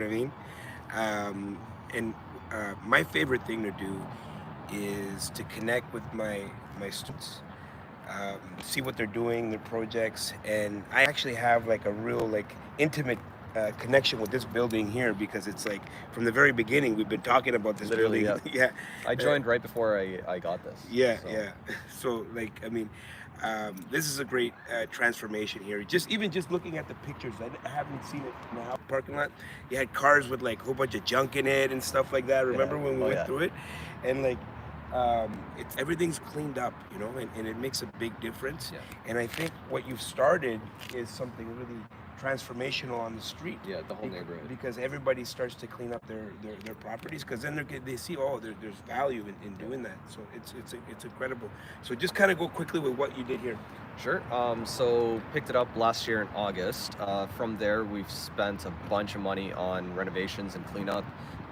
what I mean? And my favorite thing to do is to connect with my students, see what they're doing, their projects, and I actually have like a real like intimate connection with this building here because it's like from the very beginning we've been talking about this Literally, building. yeah. Yeah, I uh, joined right before I got this. yeah, So yeah. So like, I mean, this is a great transformation here. Just even just looking at the pictures, I haven't seen it in the house parking lot. You had cars with like a whole bunch of junk in it and stuff like that. yeah. Remember when we Oh went yeah. through it? And like, it's everything's cleaned up, and it makes a big difference. Yeah. And I think what you've started is something really transformational on the street. Yeah, the whole neighborhood. Because everybody starts to clean up their properties because then they see, oh, there's value in doing that. So it's incredible. So just kind of go quickly with what you did here. Sure. So picked it up last year in August. From there, we've spent a bunch of money on renovations and cleanup.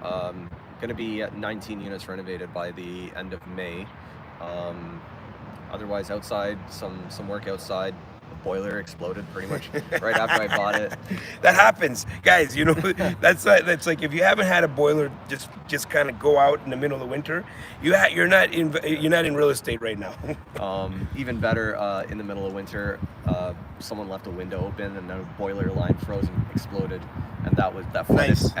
Going to be at 19 units renovated by the end of May. Um, Otherwise, outside, some work outside. The boiler exploded pretty much right after I bought it. That happens, guys. That's like if you haven't had a boiler, just kind of go out in the middle of winter. You're not in real estate right now. Even better, in the middle of winter, someone left a window open and the boiler line froze and exploded, and that flooded Nice.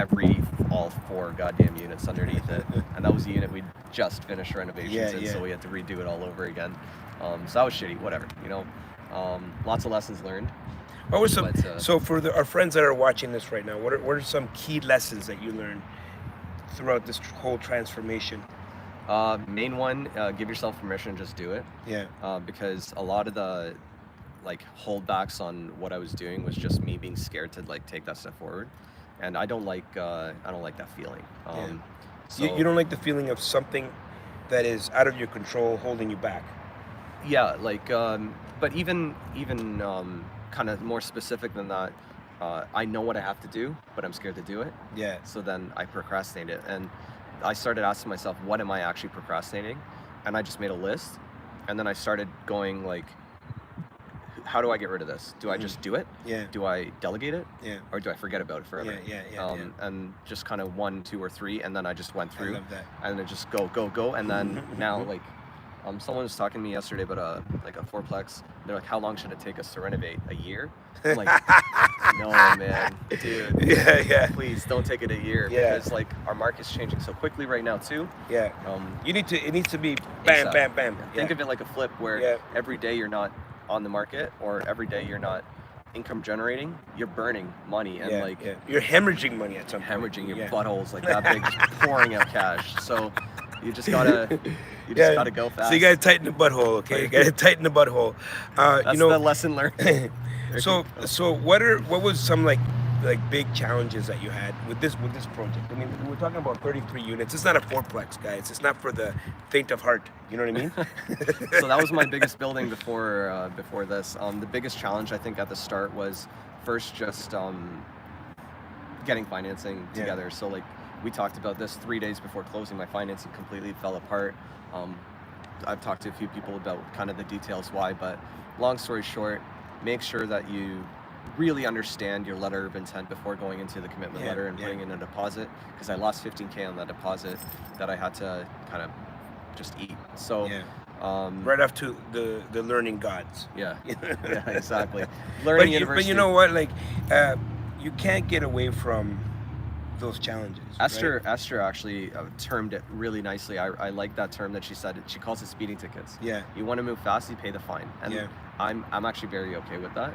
all four goddamn units underneath it, and that was the unit we just finished renovations Yeah, in, yeah. so we had to redo it all over again. So that was shitty. Whatever, you know. Lots of lessons learned. What were some? But, So for our friends that are watching this right now, what are some key lessons that you learned throughout this whole transformation? Main one, give yourself permission, just do it. Yeah. Because a lot of the like holdbacks on what I was doing was just me being scared to like take that step forward, and I don't like that feeling. So You don't like the feeling of something that is out of your control holding you back. yeah, like but even kind of more specific than that, I know what I have to do, but I'm scared to do it. Yeah. So then I procrastinate it, and I started asking myself, what am I actually procrastinating? And I just made a list, and then I started going like, how do I get rid of this? Do I just do it? Yeah. Do I delegate it? Yeah. Or do I forget about it forever? Yeah. And just kind of one, two, or three, and then I just went I through, love that. and then just go, and then now like, someone was talking to me yesterday about a fourplex. They're like, how long should it take us to renovate? A year? I'm like, no, man, dude. Yeah. Please don't take it a year, Yeah. because like our market's changing so quickly right now too. Yeah. Um, It needs to be bam, ASAP. bam, bam. Think of it like a flip where Yeah. every day you're not on the market, or every day you're not income generating, you're burning money, and like You're hemorrhaging money at some point. hemorrhaging your Yeah. buttholes like that big, just pouring out cash. So you just gotta go fast. So you gotta tighten the butthole, okay? You gotta tighten the butthole. That's the lesson learned. So what was some like big challenges that you had with this project? I mean, we're talking about 33 units. It's not a fourplex, guys. It's not for the faint of heart. You know what I mean? So that was my biggest building before this. The biggest challenge I think at the start was first just getting financing Yeah. together. So like we talked about this 3 days before closing. My financing completely fell apart. I've talked to a few people about kind of the details why, but long story short, make sure that you really understand your letter of intent before going into the commitment letter and putting in a deposit, because I lost 15K on that deposit that I had to kind of just eat. So Right off to the learning gods. yeah, yeah, exactly. Learning But you know what? Like, you can't get away from those challenges. Esther right? Esther actually termed it really nicely. I like that term that she said. She calls it speeding tickets. Yeah. You want to move fast, you pay the fine, and Yeah. I'm actually very okay with that.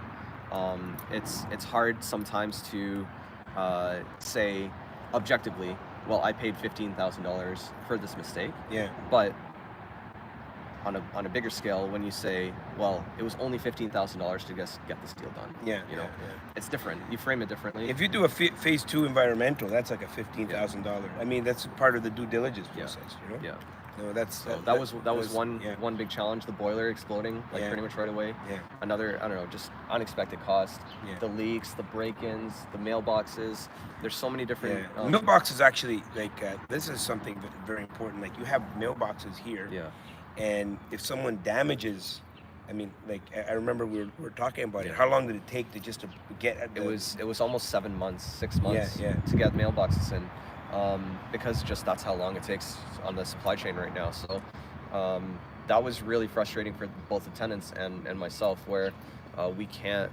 It's hard sometimes to say objectively, well, I paid $15,000 for this mistake. Yeah. But on a bigger scale, when you say, well, it was only $15,000 to get this deal done. Yeah. You know, yeah. it's different. You frame it differently. If you do a phase 2 environmental, that's like a $15,000. I mean, that's part of the due diligence process. You know. Yeah. No, that's So that was one big challenge. The boiler exploding Yeah. pretty much right away. Yeah. Another, I don't know, just unexpected cost. Yeah. The leaks, the break-ins, the mailboxes. There's so many different. Mailboxes actually this is something very important. Like you have mailboxes here. Yeah. And if someone damages I mean, like I remember we were talking about it. Yeah. How long did it take to just to get at It the? was almost 7 months, six Yeah, months yeah, to get mailboxes in, because just that's how long it takes on the supply chain right now. So that was really frustrating for both the tenants and myself, where we can't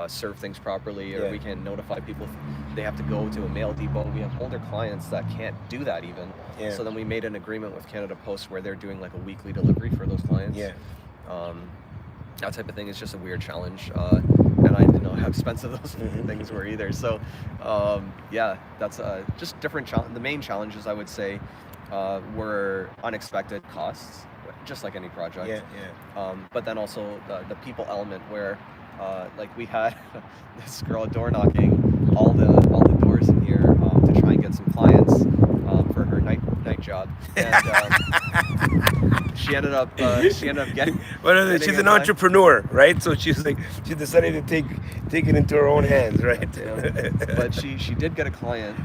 serve things properly, or yeah, we can notify people if they have to go to a mail depot. We have older clients that can't do that even. yeah, So then we made an agreement with Canada Post where they're doing like a weekly delivery for those clients. yeah. Um, that type of thing is just a weird challenge, and I didn't know how expensive those things were either. So yeah, that's just different the main challenges, I would say, were unexpected costs, just like any Yeah, project, yeah. but then also the people element, where like we had this girl door knocking all the doors in here, to try and get some clients, for her night job, and she ended up What are getting she's a an client. entrepreneur, right? So she's like she decided to take it into her own hands, right? Yeah, but she did get a client,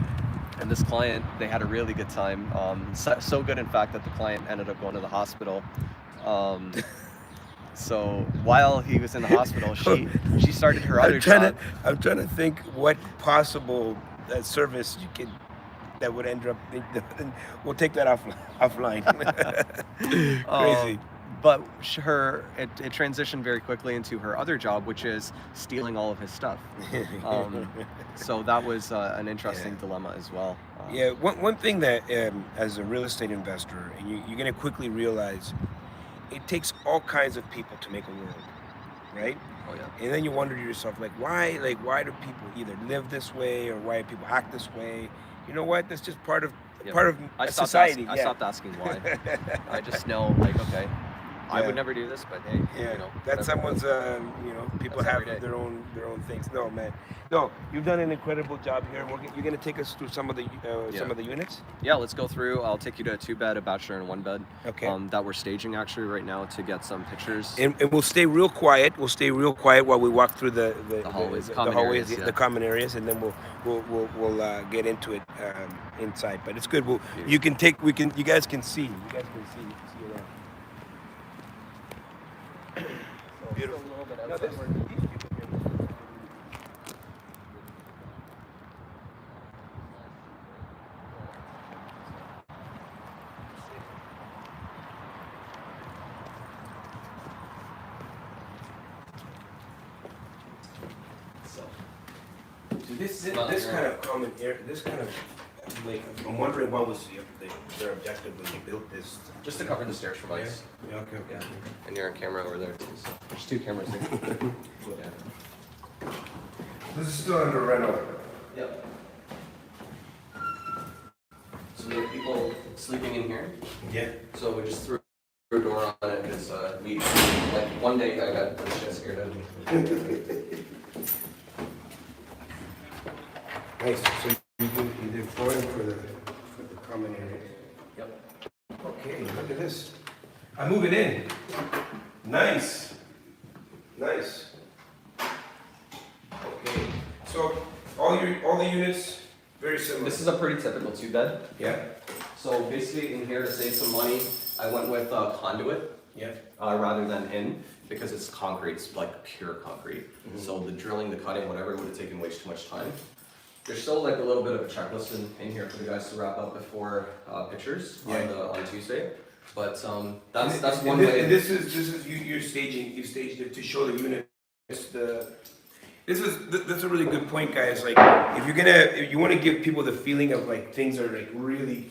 and this client, they had a really good time. So good, in fact, that the client ended up going to the hospital. Um, so while he was in the hospital, she started her I'm other trying to job. I'm trying to think what possible service you could that would end up. We'll take that offline. Crazy. um, but it transitioned very quickly into her other job, which is stealing all of his stuff. Um, so that was an Yeah. interesting dilemma as well. Yeah, one thing that as a real estate investor, and you're going to quickly realize it takes all kinds of people to make a world, right? Oh yeah. And then you wonder to yourself, like why do people either live this way or why do people act this way? You know what? That's just Yep. part of I a stopped society. asking. I Yeah. stopped asking why. I just know, like, okay, I would Yeah. never do this, but hey, Yeah, that's whatever. someone's. People That's have every day. their own things. No, man. No, you've done an incredible job here. You're gonna take us through Yeah. some of the units. Yeah, let's go through. I'll take you to a two-bed, a bachelor, and one bed. Okay. That we're staging actually right now to get some pictures. And we'll stay real quiet. We'll stay real quiet while we walk through The hallways, the common hallways, areas. the Yeah. common areas, and then we'll get into it inside. But it's good. Beautiful. You guys can see. You guys can see around. So Beautiful. still a little bit No, outside. these people here. So This kind of common area, this kind of like I'm wondering what was their objective when they built this. just to cover the stairs for mice. Yeah. Okay. Yeah. And you're on camera over there too. So there's two cameras there. Yeah. This is still under rental. Yep. So we have people sleeping in here. Yeah. So we just threw a door on it because we, like, one day I got the shit scared out of me. Nice. So you did flooring for the common area. Yep. Okay, look at this. I'm moving in. Nice. Nice. Okay. So all the units very similar. This is a pretty typical two bed. Yeah. So basically in here, to save some money, I went with conduit Yeah. rather than in, because it's concrete, it's like pure concrete. So the drilling, the cutting, whatever, would have taken way too much time. There's still like a little bit of a checklist in here for the guys to wrap up before pictures on Tuesday. But that's one way. And this is you staged it to show the units. That's a really good point, guys. Like if you want to give people the feeling of like things are like really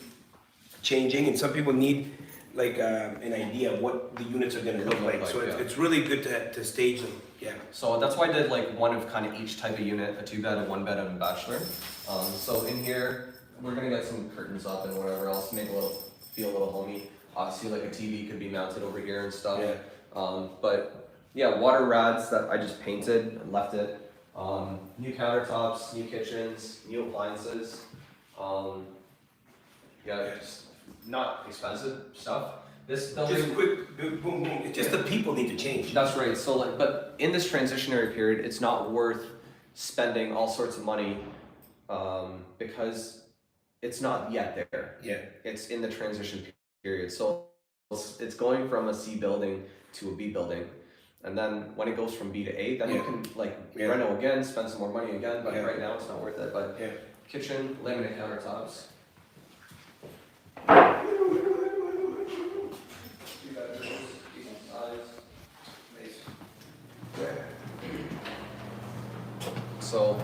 changing, and some people need like an idea of what the units are going to look like. So yeah. it's really good to stage them. Yeah. So that's why I did like one of kind of each type of unit, a two bed, a one bed, and a bachelor. So in here, we're gonna get some curtains up and whatever else, make feel a little homey. Obviously, like a TV could be mounted over here and stuff. Yeah. But yeah, water rads that I just painted and left it. New countertops, new kitchens, new appliances. Yeah, just not expensive stuff. This building. Just quick, boom, boom. It's just the people need to change. That's right. So, like, but in this transitionary period, it's not worth spending all sorts of money, because it's not yet there. Yeah. It's in the transition period. So it's going from a C building to a B building. And then when it goes from B to A, then you can like Yeah. reno again, spend some more money again, but Yeah. right now it's not worth it. But Yeah. kitchen, laminate countertops. Two bedrooms, decent size. Yeah. So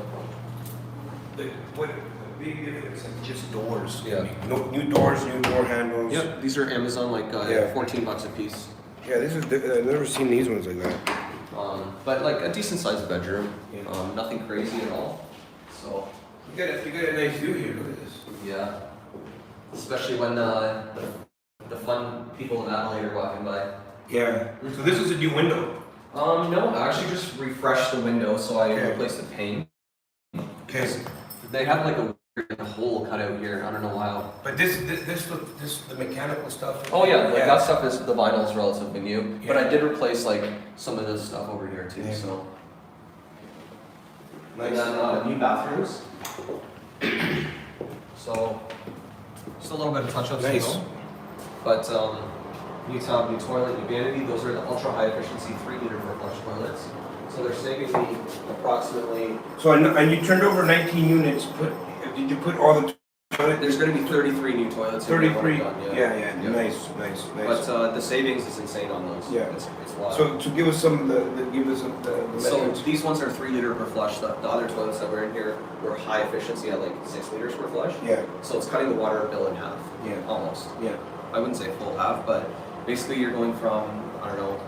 The big difference is just doors. Yeah. No new doors, new door handles. yeah, these are Amazon like Yeah. $14 a piece. Yeah, this is. I've never seen these ones like that. But like a decent sized bedroom. Yeah. Nothing crazy at all. So You got a nice view here. Look at this. yeah, especially when the fun people in Adelaide are walking by. Yeah. So this is a new window. No, I actually just refreshed the window, so I Okay. replaced the pane. Okay. They have like a weird hole cut out here. I don't know how. But this the mechanical stuff. Oh yeah, like that stuff is the vinyl is relatively new, but Yeah. I did replace like some of this stuff over here too. Yeah. So Nice. and then new bathrooms. So just a little bit of touch ups, Nice. you know. But new tub, new toilet, new vanity. Those are the ultra high efficiency 3-liter per flush toilets. So they're saving me approximately. So and you turned over 19 units. Did you put all the toilet? There's going to be 33 new toilets. in here when 33. I'm done, Yeah. Nice. But the savings is insane on those. Yeah. It's wild. So to give us some the So metrics. these ones are 3-liter per flush. The other toilets that were in here were high efficiency at like 6 liters per flush. Yeah. So it's cutting the water bill in half. Yeah. Almost. Yeah. I wouldn't say full half, but basically you're going from I don't know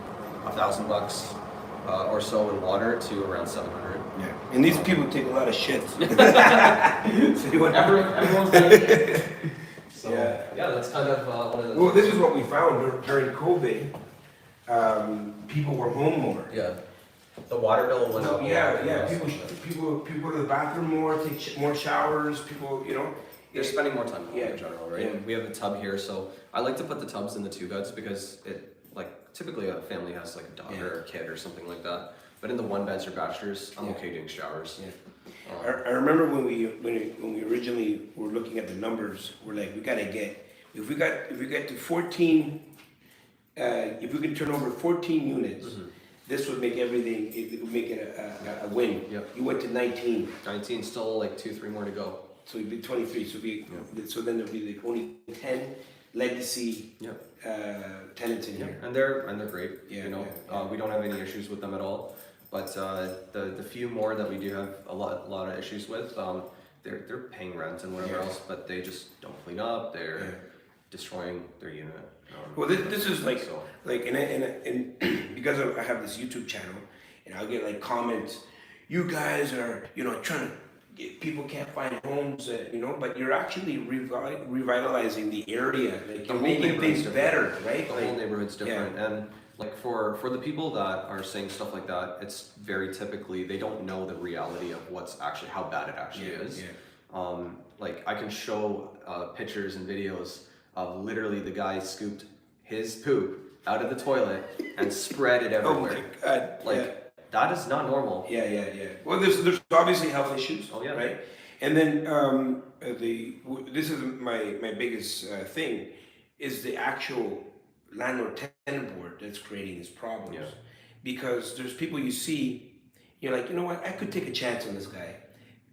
$1,000 or so in water to around 700. Yeah. And these people take a lot of shit. So you want- Everyone's getting So Yeah. that's kind of one of the. Well, this is what we found during COVID. People were home more. Yeah. The water bill went up. Yeah. People go to the bathroom more, take more showers. People, They're spending more time at home Yeah. in general, right? Yeah. We have a tub here, so I like to put the tubs in the 2 beds because typically a family has like a dog or a kid or something like that. But in the 1 beds or bachelors, I'm okay doing showers. Yeah. I remember when we originally were looking at the numbers, we're like, we gotta get if we get to 14, if we could turn over 14 units, this would make everything. It would make it a win. Yep. You went to 19, 19, still like 2-3 more to go. so it'd be 23. So then there'd be like only 10 legacy Yep. tenants in Yeah, here. and they're great. Yeah, you know, yeah. we don't have any issues with them at all. But the few more that we do have a lot of issues with, they're paying rent and whatever Yeah. else, but they just don't clean up. They're Yeah. destroying their unit. Well, this is like So- and because I have this YouTube channel, and I'll get like comments. You guys are trying to get, people can't find homes, but you're actually revitalizing the area. Like The you're whole making neighborhood's things different. better, right? The Like, whole neighborhood's different, and like for the people that are saying stuff like that, it's very typically they don't know the reality of what's actually how bad it actually is. Like I can show pictures and videos of literally the guy scooped his poop out of the toilet and spread it Oh my everywhere. God! Like that is not normal. Yeah. Well, there's obviously health issues. Oh, yeah. Right. And then this is my biggest thing is the actual landlord tenant board that's creating these problems. Yeah. Because there's people you see, you're like, you know what, I could take a chance on this guy,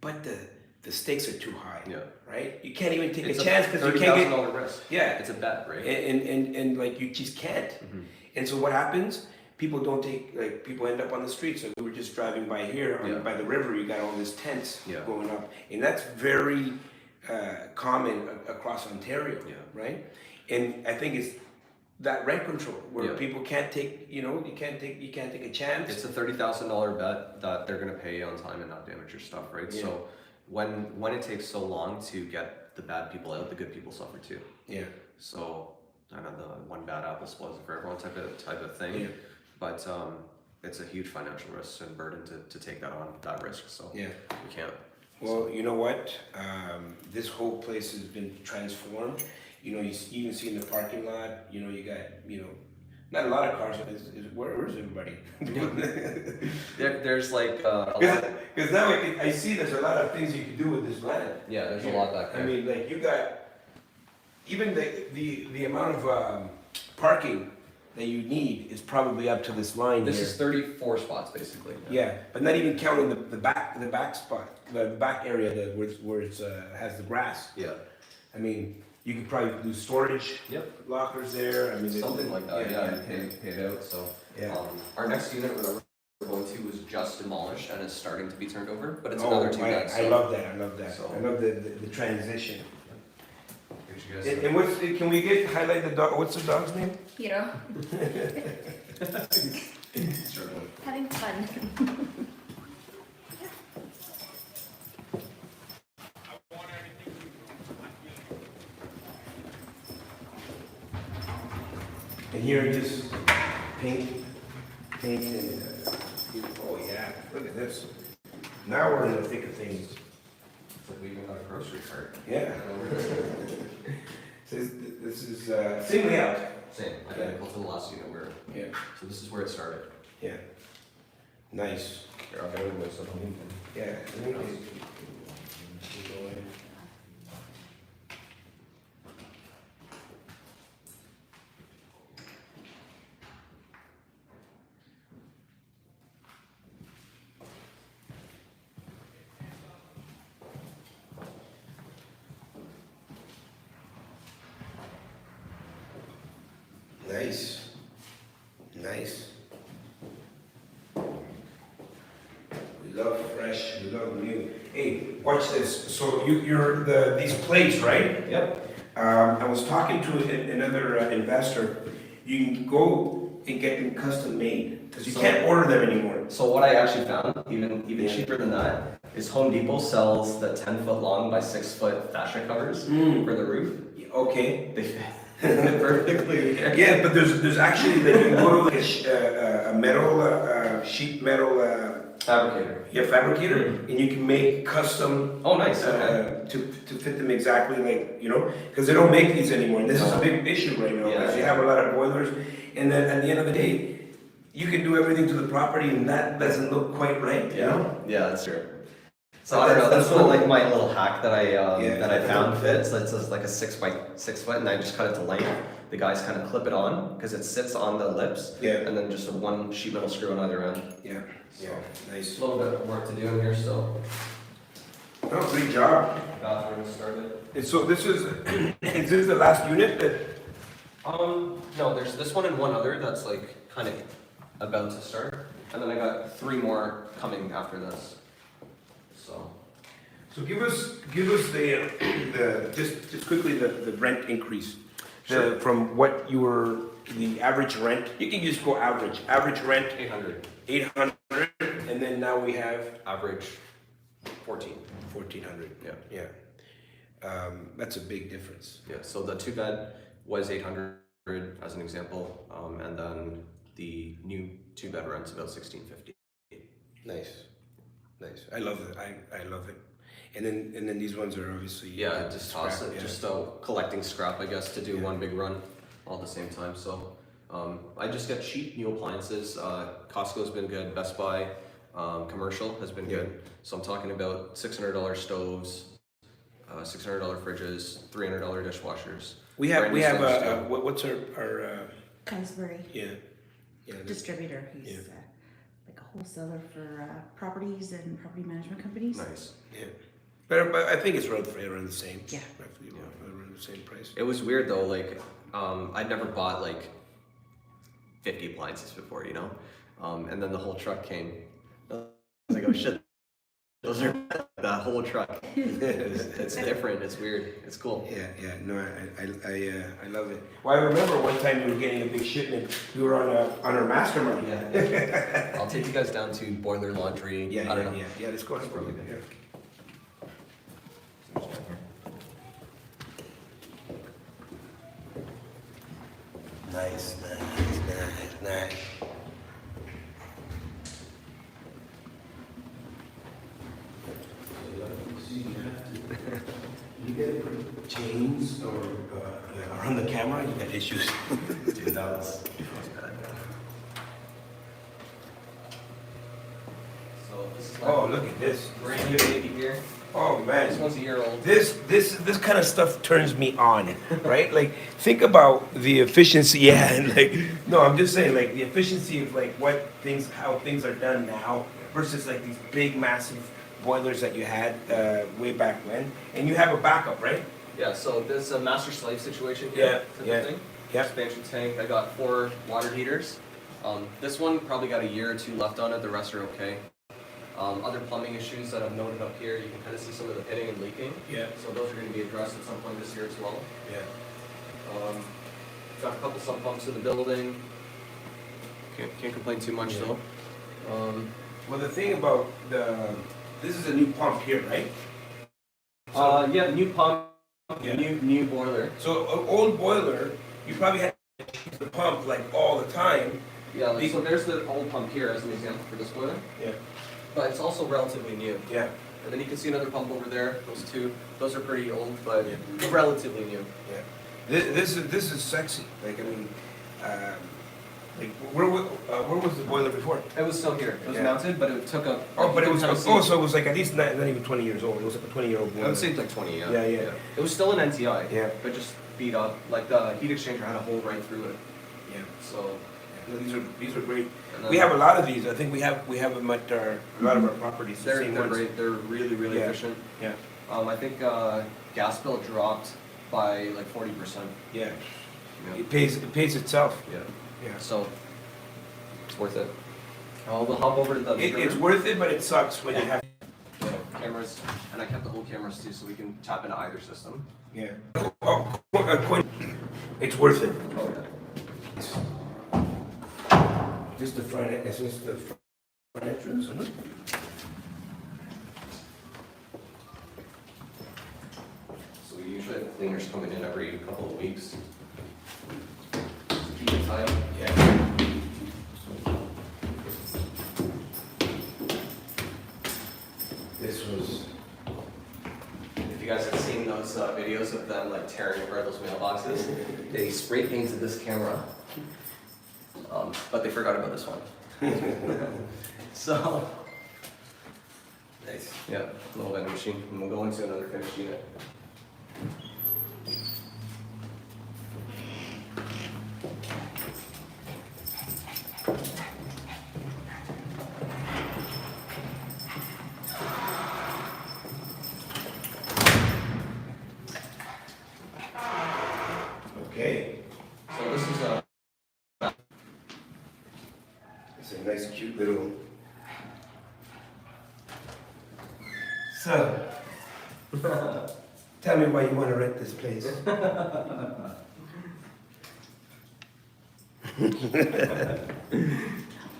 but the stakes are too high. Yeah. Right? You can't even take It's a chance because you can't get. $30,000 risk. Yeah. It's a bet, right? And like you just can't. And so what happens? People don't take people end up on the streets. So we were just driving by here by the river. You got all these tents going up, and that's very common across Ontario, right? And I think it's that rent control where people can't take. You can't take a chance. It's a $30,000 bet that they're gonna pay on time and not damage your stuff, right? Yeah. So when it takes so long to get the bad people out, the good people suffer too. Yeah. So I know the one bad apple spoils it for everyone type of thing. Yeah. But it's a huge financial risk and burden to take that risk. So Yeah. we can't. Well, you know what? This whole place has been transformed. You even see in the parking lot. You got not a lot of cars. Where's everybody? There's like a lot. Because now I see there's a lot of things you can do with this land. Yeah, there's a lot back there. I mean, like you got even the amount of parking that you need is probably up to this line This here. is 34 spots basically. Yeah, but not even counting the back spot, the back area that where it's has the grass. Yeah. I mean, you could probably do storage Yep. lockers there. I mean, Something like that. Yeah. yeah. And pay it out. So Yeah. our next unit we're going to was just demolished and is starting to be turned over, but it's Oh, another 2 beds. I love that. I love that. So- I love the transition. Here's you guys. And what's can we highlight the dog? What's the dog's name? Hero, Struggling. having fun. And here just paint, and oh yeah, look at this. Now we're in the thick of things. It's like we even got a grocery cart. Yeah. This is same layout. Same, identical to the last unit where. Yeah. So this is where it started. Yeah. Nice. Here, I'll get rid of this so Yeah. Nice. Nice. We love fresh, we love new. Hey, watch this. So you're these plates, right? Yep. I was talking to another investor. You can go and get them custom made because you can't order them anymore. So what I actually found, even Yeah. cheaper than that, is Home Depot sells the 10-foot long by 6-foot fascia covers for the roof. Okay. They fit perfectly. Yeah, but there's actually that you can go to like a metal sheet metal Fabricator. fabricator and you can make custom Oh, nice. Okay. to fit them exactly like because they don't make these anymore. And this is a big issue right now because you have a lot of boilers, and then at the end of the day, you can do everything to the property and that doesn't look quite right. You know? Yeah, that's true. So I don't know. That's cool. like my little hack that I Yeah. that I found fits. So it's just like a 6 by 6 foot, and I just cut it to length. The guys kind of clip it on because it sits on the lips. Yeah. And then just a 1 sheet metal screw on either end. Yeah. Yeah. Nice. A little bit of work to do in here still. Oh, great job. Bathroom started. And so this is is this the last unit that? No, there's this one and one other that's like kind of about to start, and then I got 3 more coming after this. So give us the just quickly the rent increase. Sure. From what you were the average rent. You can just go average. Average rent 800. 800, and then now we have Average 14. 1400. Yeah. Yeah. That's a big difference. Yeah. So the 2-bed was 800 as an example, and then the new 2-bed rent's about 1650. Nice. Nice. I love it. I love it. And then these ones are obviously Yeah, just toss it. yeah. Just collecting scrap, I guess, to do one big run all at the same time. So I just get cheap new appliances. Costco's been good. Best Buy, commercial has been good. So I'm talking about $600 stoves, $600 fridges, $300 dishwashers. We have Brand new stoves, too. what's our Kingsbury yeah distributor. He's like a wholesaler for properties and property management companies. Nice. yeah. But I think it's roughly around the same. Yeah. Roughly around the same price. It was weird though, like, I'd never bought like 50 appliances before, and then the whole truck came. I was like, oh shit, those are the whole truck. It's different, it's weird, it's cool. Yeah. No, I love it. Well, I remember one time we were getting a big shipment. We were on our mastermind. Yeah. I'll take you guys down to boiler laundry. Yeah. I don't know. Yeah. Let's go. Really good. Yeah. Nice. You get chains or on the camera, you got issues. Dude, that was bad. So this is Oh, look at this. brand new baby here. Oh man, This one's a year old. this kind of stuff turns me on, right? Like think about the efficiency. Yeah, and like no, I'm just saying like the efficiency of like how things are done now versus like these big massive boilers that you had way back when, and you have a backup, right? Yeah, so this is a master slave situation here. Yeah, type of yeah, thing. yeah. Expansion tank. I got 4 water heaters. This one probably got a year or 2 left on it. The rest are okay. Other plumbing issues that I've noted up here, you can kind of see some of the pitting and leaking. Yeah. So those are going to be addressed at some point this year as well. Yeah. Got a couple sump pumps in the building. Can't complain too much though. Well, the thing about this is a new pump here, right? Yeah, new pump, Yeah. new boiler. So an old boiler, you probably had to keep the pump like all the time. Yeah, like, so there's the old pump here as an example for this boiler, Yeah. but it's also relatively new. Yeah. And then you can see another pump over there. Those 2, those are pretty old, but Yeah. relatively new. Yeah. This is sexy. Like I mean, like where was the boiler before? It was still here. It was Yeah. mounted, but it took a. Oh, but it was kind of so it was like at least not even 20 years old. It was like a 20-year-old boiler. I would say like 20. Yeah. Yeah, yeah. It was still an NTI. Yeah. But just beat up. Like the heat exchanger had a hole right through it. Yeah. So. No, these are great. And then- We have a lot of these. I think we have them at a lot of our properties. The They're same ones. great. They're really Yeah. efficient. Yeah. I think gas bill dropped by like 40%. Yeah. Yeah. It pays itself. Yeah. Yeah. So it's worth it. We'll hop over to the It's worth it, but it sucks when you have. cameras, and I kept the whole cameras too, so we can tap into either system. Yeah. Oh, it's worth it. Oh yeah. Just the front. It's just the front entrance. Isn't it? So we usually have cleaners coming in every couple of weeks. Keep it tight. Yeah. This was. If you guys have seen those videos of them like tearing apart those mailboxes, they spray painted this camera, but they forgot about this one. So, Nice. yeah, little vending machine, and we'll go into another finished unit. Okay. So this is a It's a nice, cute little. So, tell me why you want to rent this place.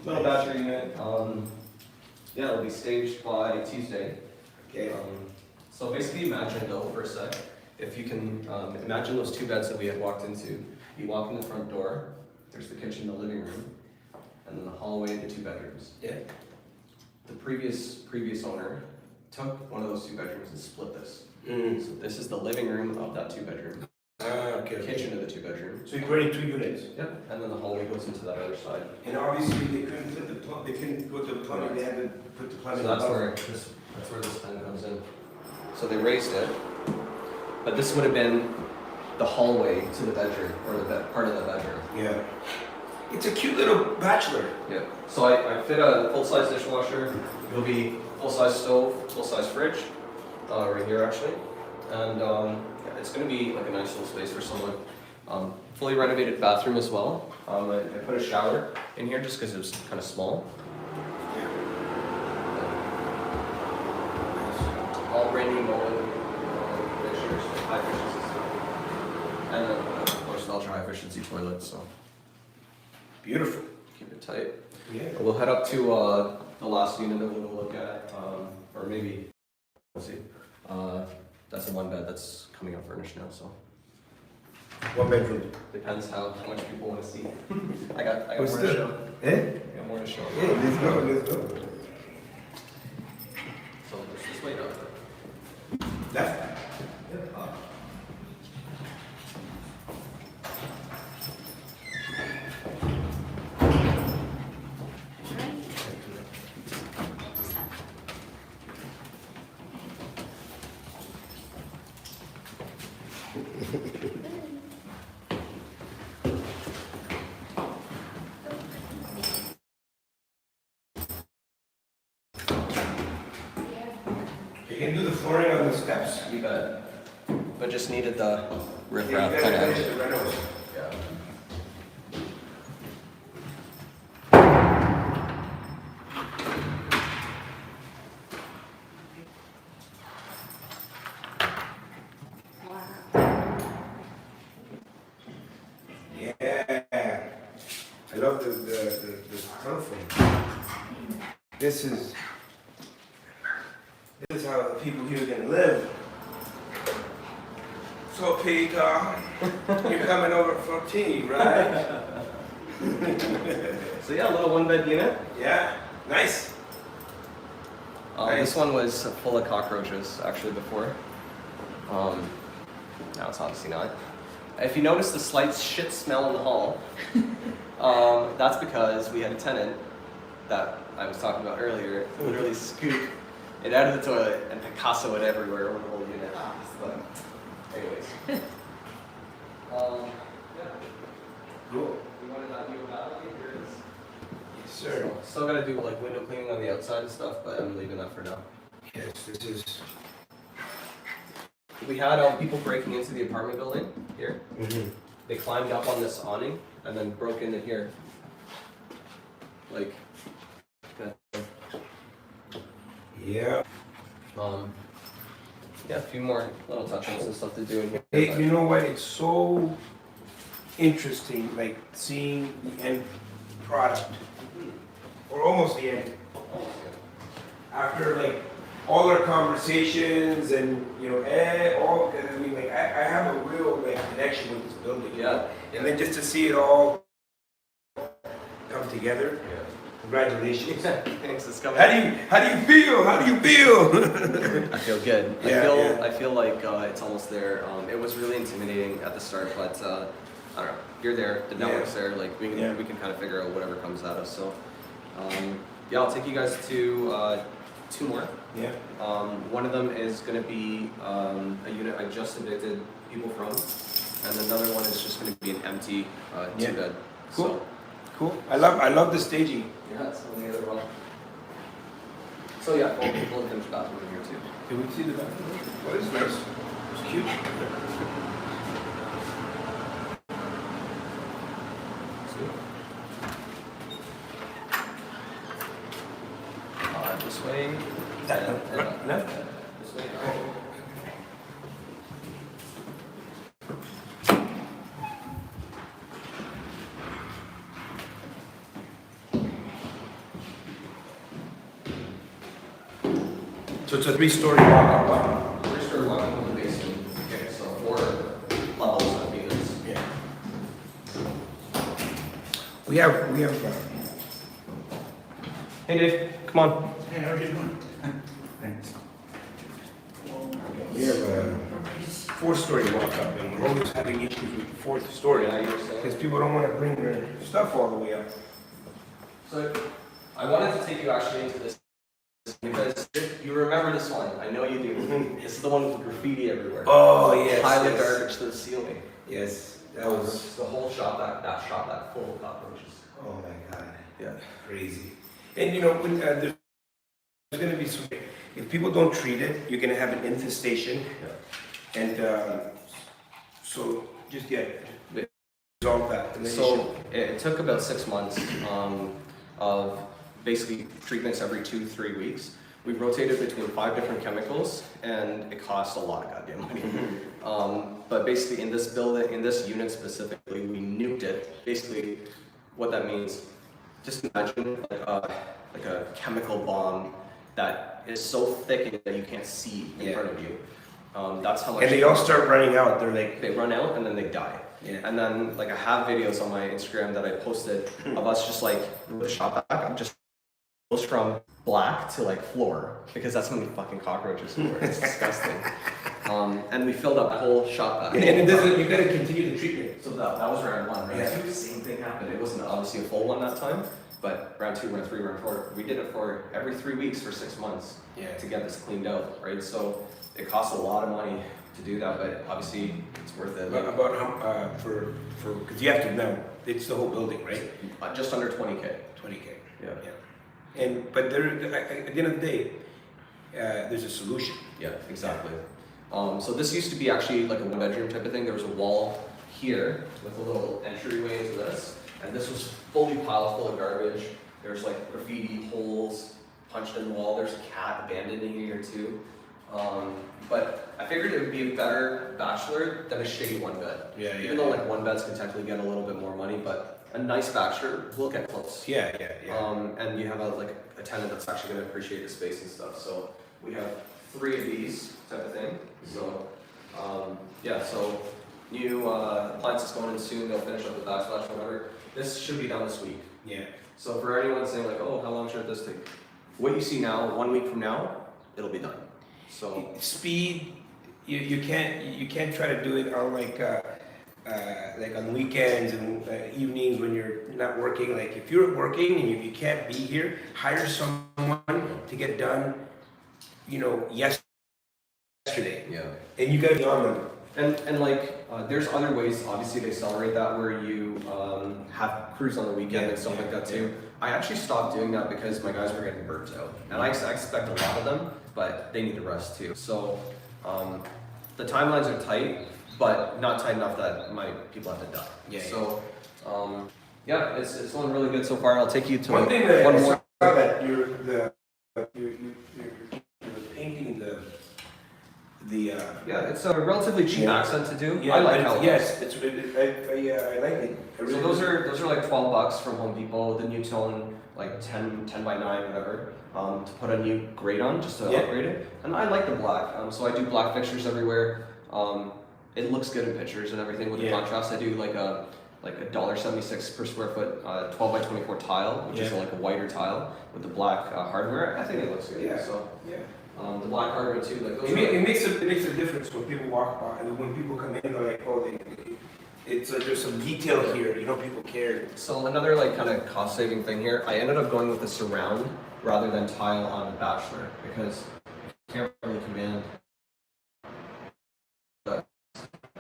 little battery unit. Yeah, it'll be staged by Tuesday. Okay. So basically imagine though for a sec, if you can imagine those 2 beds that we had walked into. You walk in the front door, there's the kitchen, the living room, and then the hallway, the 2 bedrooms. Yeah. The previous owner took one of those 2 bedrooms and split this. Mm. So this is the living room of that 2 bedroom, Okay. the kitchen of the 2 bedroom. So you're renting 2 units. Yep. And then the hallway goes into that other side. And obviously they couldn't put they couldn't put the plumbing. They had to put the plumbing. So that's above. where this thing comes in. So they raised it, but this would have been the hallway to the bedroom, or the part of the bedroom. Yeah. It's a cute little bachelor. Yeah. So I fit a full-size dishwasher. It'll be full-size stove, full-size fridge, right here actually, and yeah, it's going to be like a nice little space for someone. Fully renovated bathroom as well. I put a shower in here just because it was kind of small. All brand new molding fixtures, high efficiency stuff. And then, of course, ultra high efficiency toilet, so Beautiful. keep it tight. Yeah. We'll head up to the last unit that we'll look at, or maybe, we'll see. That's a 1 bed that's coming up furnished now, so 1 bedroom. depends how much people want to see. I got more What's to that? show. Eh? I got more to show. Yeah, let's go, let's go. So there's this way down. Left. the steps. You bet. But just needed the riff Yeah, raff you kind gotta of. finish the renos. Yeah. Yeah. I love the telephone. This is how the people here are gonna live. So Peter, you're coming over for tea, right? So yeah, a little one-bed unit. Yeah, nice. This one was full of cockroaches actually before. Now it's obviously not. If you notice the slight shit smell in the hall, that's because we had a tenant that I was talking about earlier literally scooped it out of the toilet and Picasso it everywhere over the whole unit. But anyways. Yeah. Cool. We wanted that view of Valley. Here it is. Yes, sir. Still gotta do like window cleaning on the outside and stuff, but I'm leaving that for now. Yes, this is. We had people breaking into the apartment building here. Mm-hmm. They climbed up on this awning and then broke into here. Like, Yeah. yeah, a few more little touch-ups and stuff to do in here. Hey, but- you know what? It's so interesting, like seeing the end product, or almost the end. After like all our conversations and all. I mean, like I have a real like connection with this building. Yeah. And then just to see it all come together. Yeah. Congratulations. Thanks, it's coming. How do you feel? How do you feel? I feel good. Yeah, I feel like it's almost there. It was really intimidating at the start, but I don't know. You're there. The network's there. Like we can kind of figure out whatever comes at us. So yeah, I'll take you guys to two more. Yeah. One of them is going to be a unit I just evicted people from, and another one is just going to be an empty two-bed. Cool. So, Cool. I love the staging. yeah, it's on the other one. So yeah, full finished bathroom in here too. Can we see the bathroom? What is nice? It's cute. This way. That and left? Left? This way. So it's a 3-story walk-up. Three-story walk-up in the basement. Okay, so 4 levels of units. Yeah. We have. Hey Dave, come on. Hey, how are you doing? Thanks. We have a 4-story walk-up, and we're always having issues with the 4th story Yeah, you were saying. because people don't want to bring their stuff all the way up. So I wanted to take you actually into this because you remember this one. I know you do. This is the one with graffiti everywhere. Oh yes. Pile of yes. garbage to the ceiling. Yes, that was. It's the whole shop that full of cockroaches. Oh my God. Yeah. Crazy. And when there's going to be some. If people don't treat it, you're going to have an infestation. Yeah. And so just resolve that. And then you So it took about 6 months of basically treatments every 2-3 weeks. We rotated between 5 different chemicals, and it cost a lot of goddamn money. But basically, in this building, in this unit specifically, we nuked it. Basically, what that means, just imagine like a chemical bomb that is so thick that you can't see in Yeah. front of you. That's how much. and they all start running out. They're like. They run out and then they die. Yeah. And then like I have videos on my Instagram that I posted of us just like with the shop back. I'm just goes from black to like floor because that's how many fucking cockroaches there were. It's disgusting. And we filled up the whole shop back. And it doesn't. You got to continue the treatment. So that was round 1. Round Yeah. 2, the same thing happened. It wasn't obviously a full one that time, but round 2, round 3, round 4, we did it for every 3 weeks for 6 months Yeah. to get this cleaned out, right? So it costs a lot of money to do that, but obviously it's worth it. About how for because you have to know it's the whole building, right? Just under 20K. 20K. Yeah. Yeah. And but there at the end of the day, there's a solution. Yeah, exactly. So this used to be actually like a one bedroom type of thing. There was a wall here with a little entryway into this, and this was fully piled full of garbage. There's like graffiti, holes punched in the wall. There's a cat abandoned in here too. But I figured it would be a better bachelor than a shitty one bed. Yeah, Even though like one beds can technically get a little bit more money, but a nice bachelor will get close. Yeah. And you have a tenant that's actually going to appreciate the space and stuff. So we have 3 of these type of thing. So so new appliances going in soon. They'll finish up the backsplash, whatever. This should be done this week. Yeah. So for anyone saying like, oh, how long should this take? What you see now, 1 week from now, it'll be done. So Speed, you can't try to do it on like on weekends and evenings when you're not working. Like if you're working and you can't be here, hire someone to get it done, yesterday. yeah. And you gotta be on them. And there's other ways, obviously, to accelerate that where you have crews on the weekend and stuff like that too. I actually stopped doing that because my guys were getting burnt out. And I expect a lot of them, but they need to rest too. So the timelines are tight, but not tight enough that my people have to die. It's going really good so far. I'll take you to One thing that one I more. saw that you're painting the It's a relatively cheap accent to do. Yeah, I like but how it yes, it's I like it. I really So those are like $12 from Home Depot. The new tone, like 10 by 9, whatever. To put a new grate on, just to upgrade it. And I like the black. So I do black fixtures everywhere. It looks good in pictures and everything with the contrast. I do like a $1.76 per square foot 12 by 24 tile, which is like a whiter tile with the black hardware. I think it looks good. The black hardware too. Like those it makes a difference when people walk by and when people come in. They're like, oh, it's there's some detail here. People care. So another like kind of cost saving thing here. I ended up going with the surround rather than tile on the bachelor because you can't really command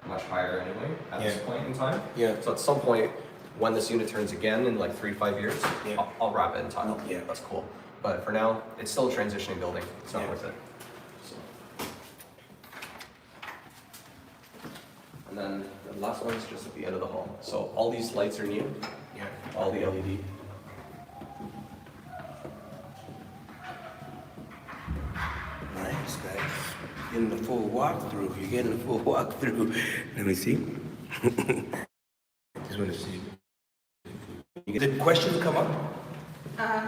much higher anyway at this point in time. Yeah. So at some point, when this unit turns again in like 3 to 5 years, I'll wrap it in tile. Yeah. That's cool. But for now, it's still a transitioning building. It's not worth it. So. And then the last one's just at the end of the hall. So all these lights are new. Yeah. All the LED. Nice, guys. Getting the full walkthrough. You're getting the full walkthrough. Let me see. Just want to see. Did questions come up?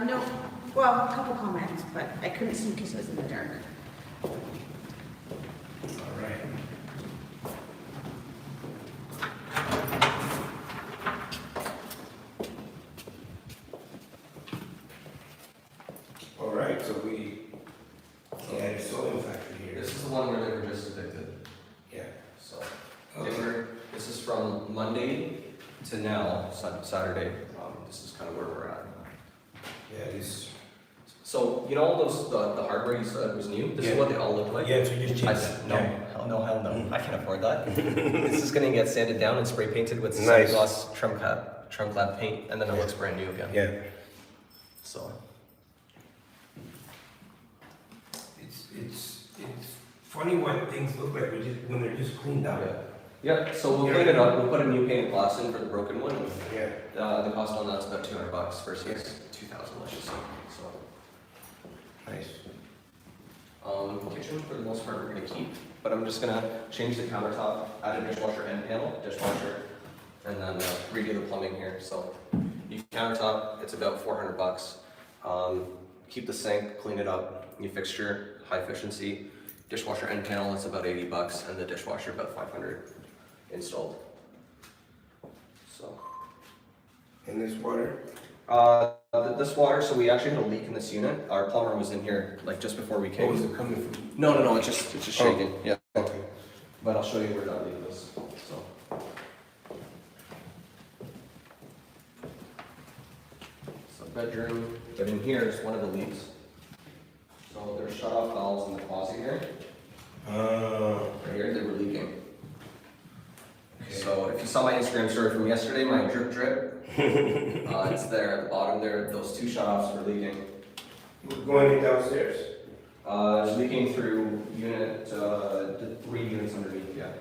No, well, a couple comments, but I couldn't see because it was in the dark. All right. All right, so we had a sewing factory here. This is the one where they were just evicted. Yeah. So this is from Monday to now, Saturday. This is kind of where we're at. Yeah, this. So all those the hardware you said was new. This is what they all look like. Yeah, so you just change that. No, hell no. I can't afford that. This is gonna get sanded down and spray painted with Nice. gloss trunk lab paint, and then it looks brand new again. Yeah. So It's funny what things look like when they're just cleaned up. yeah. So we'll clean it up. We'll put a new painted glass in for the broken one. Yeah. The cost on that's about $200 versus $2,000, let's just say. So. Nice. Kitchen for the most part we're gonna keep, but I'm just gonna change the countertop, add a dishwasher end panel, and then redo the plumbing here. So you countertop, it's about $400. Keep the sink, clean it up, new fixture, high efficiency. Dishwasher end panel, it's about $80, and the dishwasher about $500 installed. So. And this water? This water, so we actually had a leak in this unit. Our plumber was in here like just before we came. What was it coming from? No, it's just shaking. Yeah. Okay. But I'll show you where that leak is. So bedroom, but in here is one of the leaks. So there's shut-off valves in the closet here. Right here, they were leaking. Okay. So if you saw my Instagram story from yesterday, my drip, it's there at the bottom there. Those 2 shut-offs were leaking. Going downstairs? Leaking through unit, the 3 units underneath, yeah.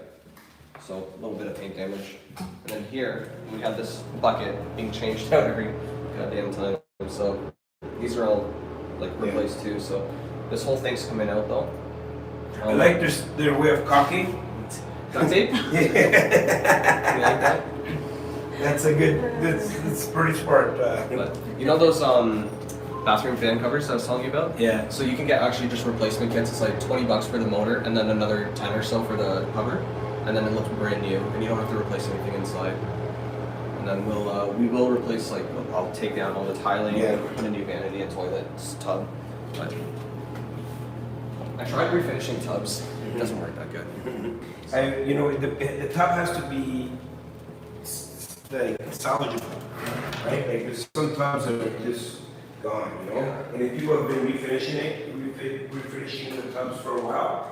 So a little bit of paint damage. And then here, we have this bucket being changed out every goddamn time. So these are all like replaced too. So this whole thing's coming out though. I like their way of caulking. Duct tape? You like that? That's pretty smart. But you know those bathroom fan covers I was telling you about? Yeah. So you can get actually just replacement kits. It's like $20 for the motor, and then another 10 or so for the cover, and then it looks brand new, and you don't have to replace anything inside. And then we will replace, like, I'll take down all the tiling, put a new vanity and toilet tub. But I tried refinishing tubs. It doesn't work that good. The tub has to be like salvageable, right? Like there's some tubs that are just gone, you know. Yeah. And if people have been refinishing the tubs for a while,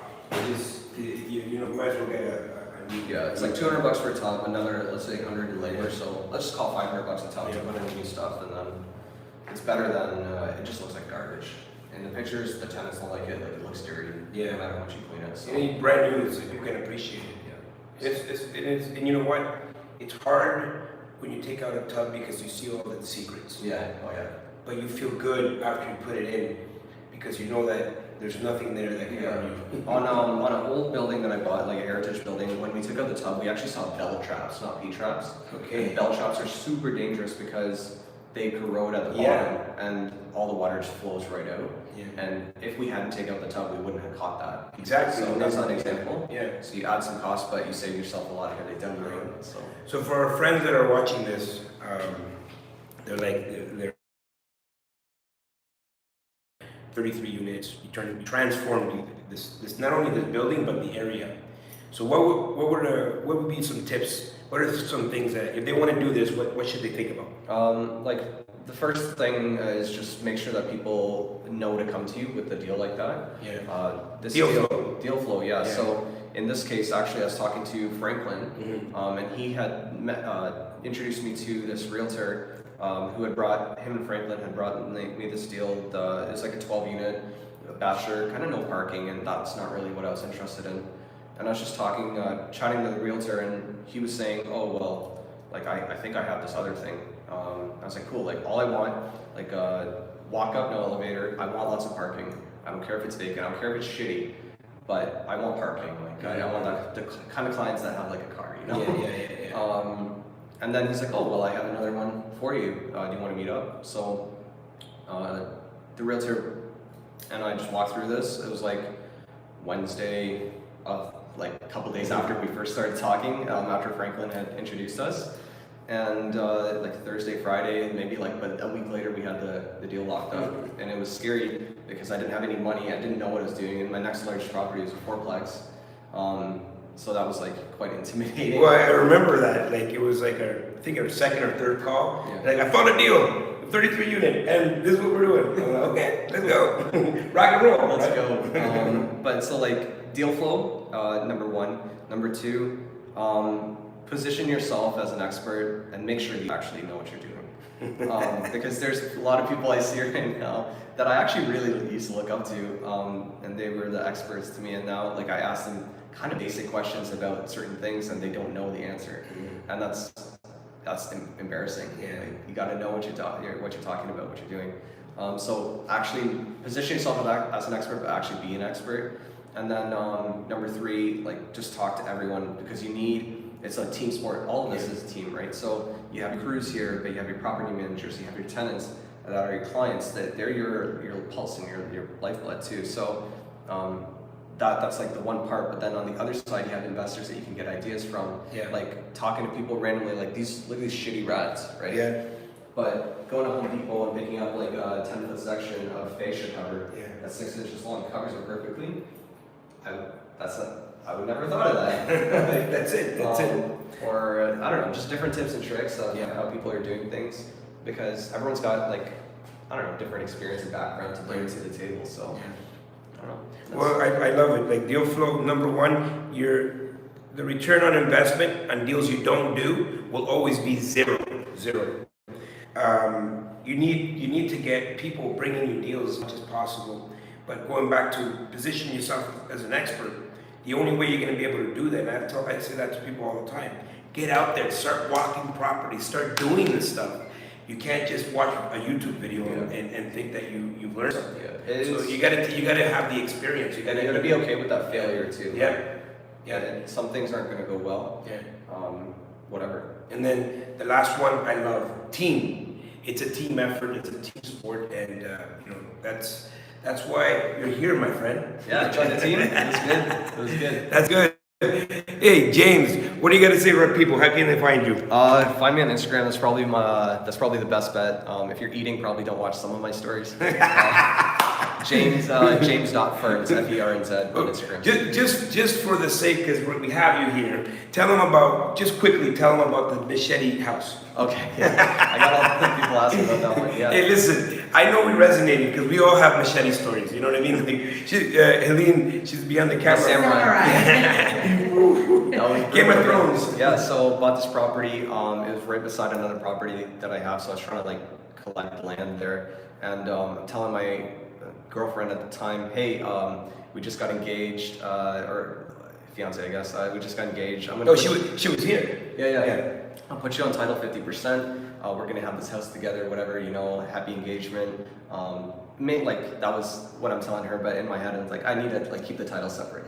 you might as well get a new. Yeah, it's like $200 for a tub, another, let's say 100 in labor, so let's just call $500 a tub to put in new stuff, and then it's better than, it just looks like garbage. In the pictures, the tenants don't like it looks dirty, no matter how much you clean it. So. Any brand new, it's like you can appreciate it. It is, and you know what? It's hard when you take out a tub because you see all the secrets. Yeah, oh yeah. But you feel good after you put it in because you know that there's nothing there that can harm you. On an old building that I bought, like a heritage building, when we took out the tub, we actually saw bell traps, not P traps. Okay. And bell traps are super dangerous because they corrode at the bottom and all the water just flows right out. Yeah. And if we hadn't taken out the tub, we wouldn't have caught that. Exactly. So that's not an example. Yeah. So you add some cost, but you save yourself a lot of headache down the road. So for our friends that are watching this, they're 33 units. You transformed this not only this building but the area. So what would be some tips? What are some things that if they want to do this, what should they think about? Like the first thing is just make sure that people know to come to you with a deal like that. Yeah. Deal flow, yeah. So in this case, actually, I was talking to Franklin, and he had introduced me to this realtor who had him and Franklin had brought me this deal. It's like a 12-unit bachelor, kind of no parking, and that's not really what I was interested in. And I was just chatting to the realtor, and he was saying, oh, well, like, I think I have this other thing. I was like, cool, like, all I want, like, walk up, no elevator, I want lots of parking. I don't care if it's vacant, I don't care if it's shitty, but I want parking. Like, I want the kind of clients that have, like, a car, you know? Yeah. And then he's like, oh, well, I have another one for you. Do you want to meet up? So the realtor and I just walked through this. It was like Wednesday of like a couple days after we first started talking, after Franklin had introduced us. And like Thursday, Friday, maybe like, but a week later we had the deal locked up. And it was scary because I didn't have any money. I didn't know what I was doing. And my next large property was a fourplex. So that was like quite intimidating. Well, I remember that. Like it was like I think our second or third call. Yeah. Like I found a deal, 33 unit, and this is what we're doing. I'm like, okay, let's go, rock and roll. Let's go. But so like deal flow, number one. Number two, position yourself as an expert and make sure you actually know what you're doing. Because there's a lot of people I see right now that I actually really used to look up to, and they were the experts to me. And now, like I ask them kind of basic questions about certain things, and they don't know the answer, and that's embarrassing. Yeah. Like, you got to know what you're talking about, what you're doing. So actually position yourself as an expert, but actually be an expert. And then number three, like just talk to everyone because it's a team sport. All of this is a team, right? So you have your crews here, but you have your property managers, you have your tenants that are your clients. That they're your pulse and your lifeblood too. So that's like the one part. But then on the other side, you have investors that you can get ideas from. Yeah. Like talking to people randomly, like look at these shitty rats, right? Yeah. But going to Home Depot and picking up like a 10-foot section of fascia cover that's 6 inches long, covers it perfectly. I would never have thought of that. That's it. Or I don't know, just different tips and tricks of how people are doing things, because everyone's got like different experience and background to bring to the table. So I don't know. Well, I love it. Like deal flow, number one, the return on investment on deals you don't do will always be zero. You need to get people bringing you deals as much as possible. But going back to position yourself as an expert, the only way you're going to be able to do that, and I say that to people all the time, get out there, start walking properties, start doing this stuff. You can't just watch a YouTube video and think that you've learned something. Yeah, So you gotta have the experience. And you gotta be okay with that failure too. Yeah. Yeah. And some things aren't gonna go well. Yeah. Whatever. And then the last one I love, team. It's a team effort. It's a team sport, and that's why you're here, my friend. Yeah, join the team. It was good. It was good. That's good. Hey James, what do you got to say to our people? How can they find you? Find me on Instagram. That's probably the best bet. If you're eating, probably don't watch some of my stories. James.Ferns, Ferns on Instagram. Just for the sake, because we have you here, tell them about the machete house. Okay, yeah. I got all the people asking about that one. Yeah. Hey, listen, I know we resonated because we all have machete stories. You know what I mean? Like, Helene, she's behind the camera. Game of Thrones. Yeah, so bought this property. It was right beside another property that I have, so I was trying to like collect land there. And I'm telling my girlfriend at the time, hey, we just got engaged, or fiance, I guess. We just got engaged. She was here. Yeah. I'll put you on title 50%. We're gonna have this house together, whatever, happy engagement. That was what I'm telling her, but in my head, it's like, I need to like keep the title separate.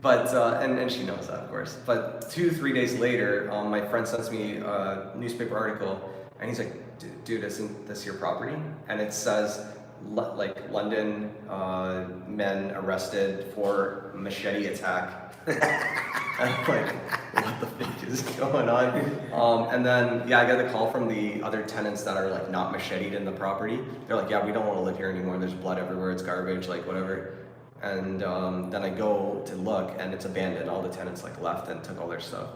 But, and she knows that, of course. But 2-3 days later, my friend sends me a newspaper article, and he's like, dude, isn't this your property? And it says, London men arrested for machete attack. And I'm like, what the fuck is going on? And then, I got a call from the other tenants that are like not macheted in the property. They're like, yeah, we don't want to live here anymore. There's blood everywhere. It's garbage, like whatever. And then I go to look, and it's abandoned. All the tenants like left and took all their stuff.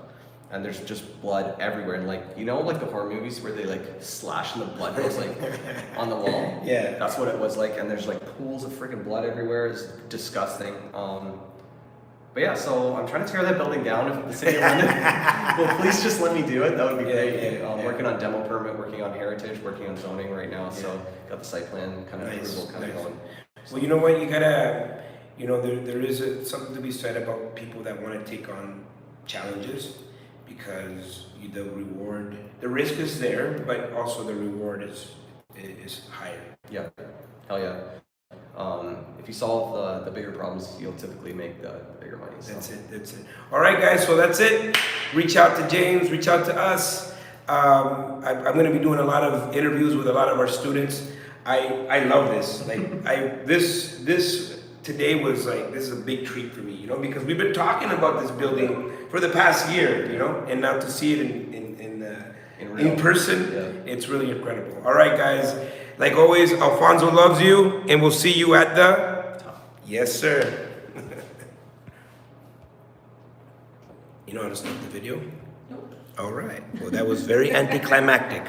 And there's just blood everywhere. And like the horror movies where they like slash and the blood goes like on the wall? Yeah. That's what it was like. And there's like pools of freaking blood everywhere. It's disgusting. But yeah, so I'm trying to tear that building down. If the city of London will please just let me do it, that would be great. Working on demo permit, working on heritage, working on zoning right now. So got the site plan kind of approval kind of going. Well, you know what? You gotta, there is something to be said about people that want to take on challenges, because the risk is there, but also the reward is higher. Yeah, hell yeah. If you solve the bigger problems, you'll typically make the bigger money. So. That's it. All right, guys, so that's it. Reach out to James, reach out to us. I'm going to be doing a lot of interviews with a lot of our students. I love this. This today was like, this is a big treat for me, because we've been talking about this building for the past year, and now to see it in person, it's really incredible. All right, guys. Like always, Alfonso loves you, and we'll see you at the top. Yes, sir. You know how to stop the video? Nope. All right. Well, that was very anticlimactic.